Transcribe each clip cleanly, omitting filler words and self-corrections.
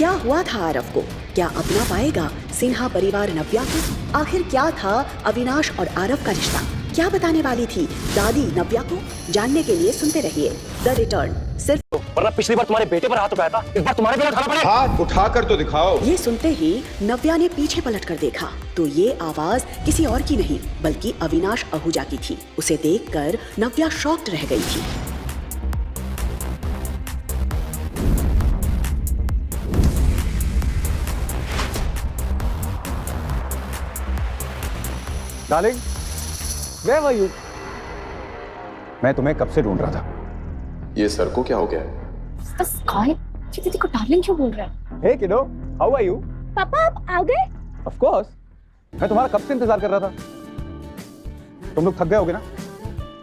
क्या हुआ था आरव को? क्या अपना पाएगा सिन्हा परिवार नव्या को? आखिर क्या था अविनाश और आरव का रिश्ता? क्या बताने वाली थी दादी नव्या को? जानने के लिए सुनते रहिए द रिटर्न। सिर्फ वरना पिछली बार तुम्हारे बेटे पर हाथ उठाया था, इस बार तुम्हारे पे उठाना पड़ेगा। हाथ उठाकर तो दिखाओ। ये सुनते ही नव्या ने पीछे पलटकर देखा तो ये आवाज किसी और की नहीं बल्कि अविनाश आहूजा की थी। उसे देखकर नव्या शॉक्ड रह गई थी। Darling, where were you? मैं तुम्हें कब से ढूंढ रहा था। ये सर को क्या हो गया? बस कौन दीदी को डार्लिंग क्यों बोल रहा है? Hey kiddo, how are you? पापा आप आ गए? Of course. मैं तुम्हारा कब से इंतजार कर रहा था। तुम लोग थक गए होगे ना?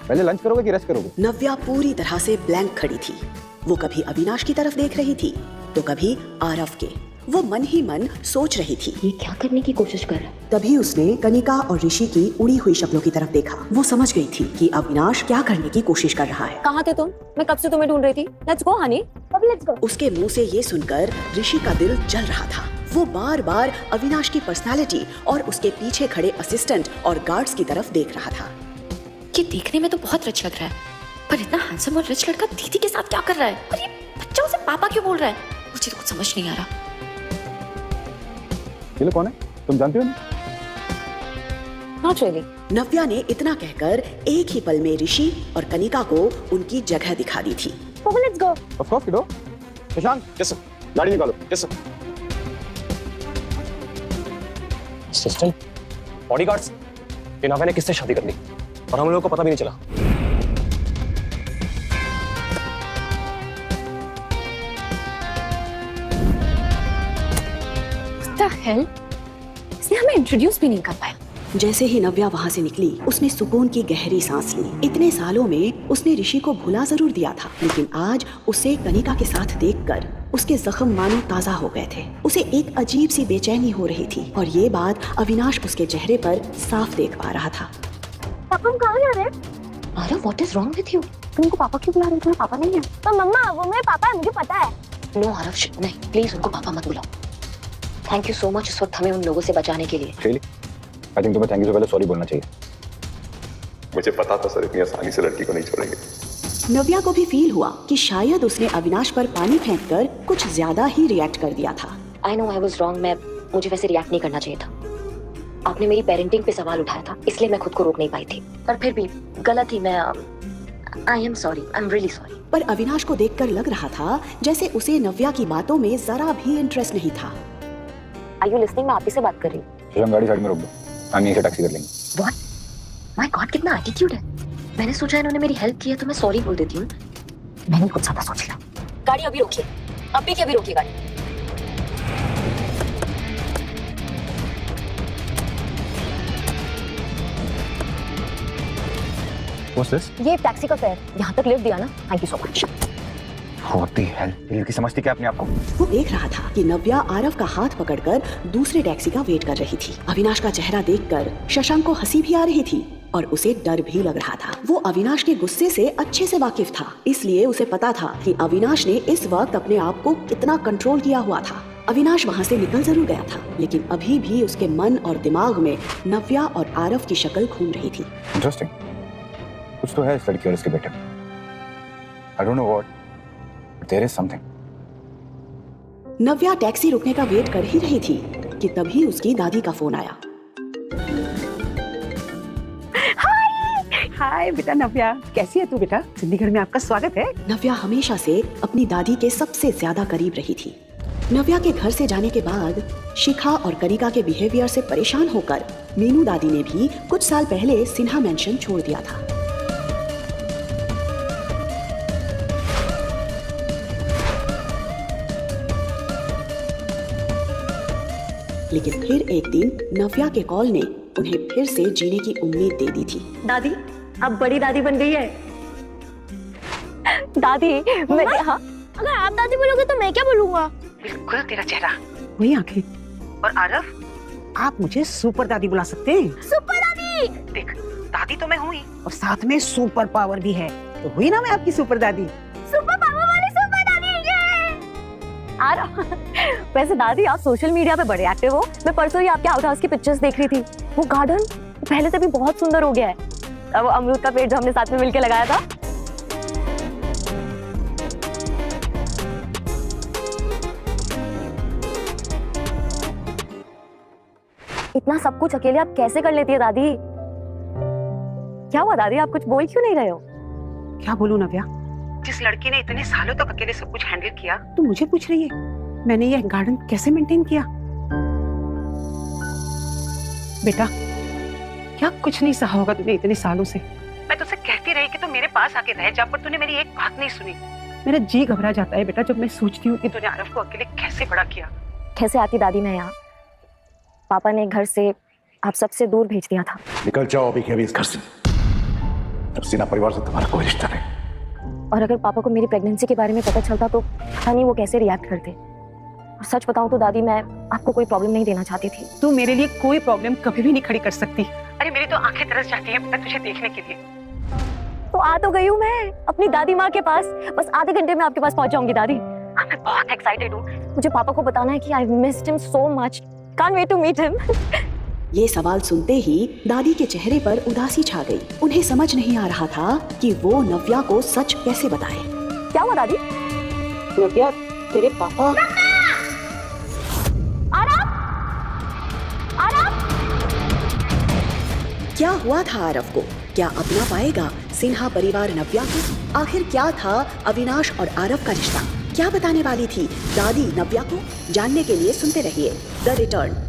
पहले लंच करोगे कि रेस्ट करोगे? नव्या पूरी तरह से ब्लैंक खड़ी थी। वो कभी अविनाश की तरफ देख रही थी तो कभी आरव के। वो मन ही मन सोच रही थी ये क्या करने की कोशिश कर रहा है? तभी उसने कनिका और ऋषि की उड़ी हुई शक्लों की तरफ देखा। वो समझ गई थी कि अविनाश क्या करने की कोशिश कर रहा है। कहाँ थे तुम? मैं कब से तुम्हें ढूंढ रही थी। लेट्स गो हनी, अब लेट्स गो। उसके मुंह से ये सुनकर ऋषि का दिल जल रहा था। वो बार बार अविनाश की पर्सनालिटी और उसके पीछे खड़े असिस्टेंट और गार्ड्स की तरफ देख रहा था। ये देखने में तो बहुत रिच लग रहा है, पर इतना हैंडसम और रिच लड़का दीदी के साथ क्या कर रहा है? और ये बच्चा उसे पापा क्यों बोल रहा है? मुझे तो कुछ समझ नहीं आ रहा। ये लोग कौन है? तुम जानती हो ना? Not really. नव्या ने इतना कहकर एक ही पल में ऋषि और कनिका को उनकी जगह दिखा दी थी। Let's go. Of course kiddo. Shashank, yes sir, गाड़ी निकालो। Yes sir. असिस्टेंट, बॉडीगार्ड्स, इन नव्या ने किससे शादी कर ली और हम लोगों को पता भी नहीं चला। What the hell? इसने हमें इंट्रोड्यूस भी नहीं कर पाया। जैसे ही नव्या वहाँ से निकली उसने सुकून की गहरी सांस ली। इतने सालों में उसने ऋषि को भुला जरूर दिया था लेकिन आज उसे कनिका के साथ देखकर उसके जख्म मानो ताजा हो गए थे। उसे एक अजीब सी बेचैनी हो रही थी और ये बात अविनाश उसके चेहरे पर साफ देख पा रहा था। पापा हम कहाँ जा रहे हैं? Aarav, what is wrong with you? तुम उनको पापा क्यों बुला रहे हो? तुम्हें पापा नहीं है? तो मम्मा वो मेरे पापा है, मुझे पता है। नो आरव, नहीं प्लीज उनको पापा मत बुलाओ। थैंक यू सो मच इस वक्त हमें उन लोगों से बचाने के लिए। Really? I think तुम्हें थैंक यू से पहले सॉरी बोलना चाहिए। मुझे पता था सर इतनी आसानी से लड़की को नहीं छोड़ेंगे। नव्या को भी फील हुआ कि शायद उसने अविनाश पर पानी फेंककर कुछ ज्यादा ही रिएक्ट कर दिया था। I know I was wrong. मुझे वैसे रिएक्ट नहीं करना चाहिए था। आपने मेरी पेरेंटिंग पे सवाल उठाया था इसलिए मैं खुद को रोक नहीं पाई थी, पर फिर भी गलत थी मैं। I am sorry, I am really sorry. पर अविनाश को देखकर लग रहा था जैसे उसे नव्या की बातों में जरा भी इंटरेस्ट नहीं था। Are you listening? मैं आप ही से बात कर रही हूँ। शशांक, गाड़ी साइड में रोक दो, हम यहीं से टैक्सी कर लेंगे। व्हाट? माय गॉड, कितना एटीट्यूड है। मैंने सोचा इन्होंने मेरी हेल्प की है तो मैं सॉरी बोल देती हूँ। मैंने कुछ ज्यादा सोच लिया। गाड़ी अभी रोकिए, अभी के अभी रोकिए गाड़ी। What's this? ये टैक्सी का फेयर, यहाँ तक लिफ्ट दिया ना, thank you so much. What the hell? दिल की समझती क्या अपने आप को? वो देख रहा था कि नव्या आरव का हाथ पकड़कर दूसरे टैक्सी का वेट कर रही थी। अविनाश का चेहरा देखकर शशांक को हंसी भी आ रही थी और उसे डर भी लग रहा था। वो अविनाश के गुस्से से अच्छे से वाकिफ था, इसलिए उसे पता था कि अविनाश ने इस वक्त अपने आप को कितना कंट्रोल किया हुआ था। अविनाश वहाँ से निकल जरूर गया था लेकिन अभी भी उसके मन और दिमाग में नव्या और आरव की शक्ल घूम रही थी। Interesting. कुछ तो है इस लड़की और इसके बेटे। I don't know what. There is something. Navya taxi रुकने का वेट कर ही रही थी कि तभी उसकी दादी का फोन आया। हाय बेटा नव्या, कैसी है तू बेटा? चंडीगढ़ में आपका स्वागत है। नव्या हमेशा से अपनी दादी के सबसे ज्यादा करीब रही थी। नव्या के घर से जाने के बाद शिखा और कनिका के बिहेवियर से परेशान होकर मीनू दादी ने भी कुछ साल पहले सिन्हा मेंशन छोड़ दिया था। लेकिन फिर एक दिन नव्या के कॉल ने उन्हें फिर से जीने की उम्मीद दे दी थी। दादी, अब बड़ी दादी बन गई है। दादी, मैं हाँ? अगर आप दादी बोलोगे तो मैं क्या बोलूँगा? बिल्कुल तेरा चेहरा, वही आंखें। और आरव, आप मुझे सुपर दादी बुला सकते हैं। सुपर दादी! देख, दादी तो मैं हुई और साथ में सुपर पावर भी है, तो हुई ना मैं आपकी सुपर दादी। सुपर पावर वाली सुपर दादी! ये! वैसे दादी आप सोशल मीडिया पे बड़े एक्टिव हो। मैं परसों ही आपके आउट हाउस की पिक्चर्स देख रही थी। वो गार्डन पहले से भी बहुत सुंदर हो गया है। अब वो अमरूद का पेड़ जो हमने साथ में मिलकर लगाया था। इतना सब कुछ अकेले आप कैसे कर लेती है दादी? क्या हुआ दादी, आप कुछ बोल क्यों नहीं रहे हो? क्या बोलूं नव्या, जिस लड़की ने इतने सालों तक अकेले सब कुछ हैंडल किया, तू मुझे पूछ रही है मैंने ये गार्डन कैसे मेंटेन किया? बेटा क्या कुछ नहीं सहा होगा तूने इतने सालों से। मैं तुझसे कहती रही कि तू मेरे पास आके रह जा, पर तूने मेरी एक बात नहीं सुनी। मेरा जी घबरा जाता है बेटा जब मैं सोचती हूँ कि तूने आरव को अकेले कैसे बड़ा किया। कैसे आती दादी मैं यहाँ? पापा ने घर से आप सबसे दूर भेज दिया था। निकल जाओ अभी के अभी इस घर से। नरसीना परिवार से तुम्हारा कोई रिश्ता नहीं। और अगर पापा को मेरी प्रेगनेंसी के बारे में पता चलता तो पता नहीं वो कैसे रिएक्ट करते। और सच बताऊं तो दादी मैं आपको कोई प्रॉब्लम नहीं देना चाहती थी। तू मेरे लिए कोई प्रॉब्लम कभी भी नहीं खड़ी कर सकती। अरे मेरी तो आंखें तरस जाती है बेटा तुझे देखने के लिए। तो आ तो गई हूँ मैं अपनी दादी माँ के पास। बस आधे घंटे में आपके पास पहुंच जाऊंगी दादी। मैं बहुत एक्साइटेड हूँ। मुझे पापा को बताना है कि I missed him so much. Can't wait to meet him. ये सवाल सुनते ही दादी के चेहरे पर उदासी छा गई। उन्हें समझ नहीं आ रहा था कि वो नव्या को सच कैसे बताए। क्या हुआ दादी? नव्या तेरे पापा। क्या हुआ था आरव को? क्या अपना पाएगा सिन्हा परिवार नव्या को? आखिर क्या था अविनाश और आरव का रिश्ता? क्या बताने वाली थी दादी नव्या को? जानने के लिए सुनते रहिए द रिटर्न।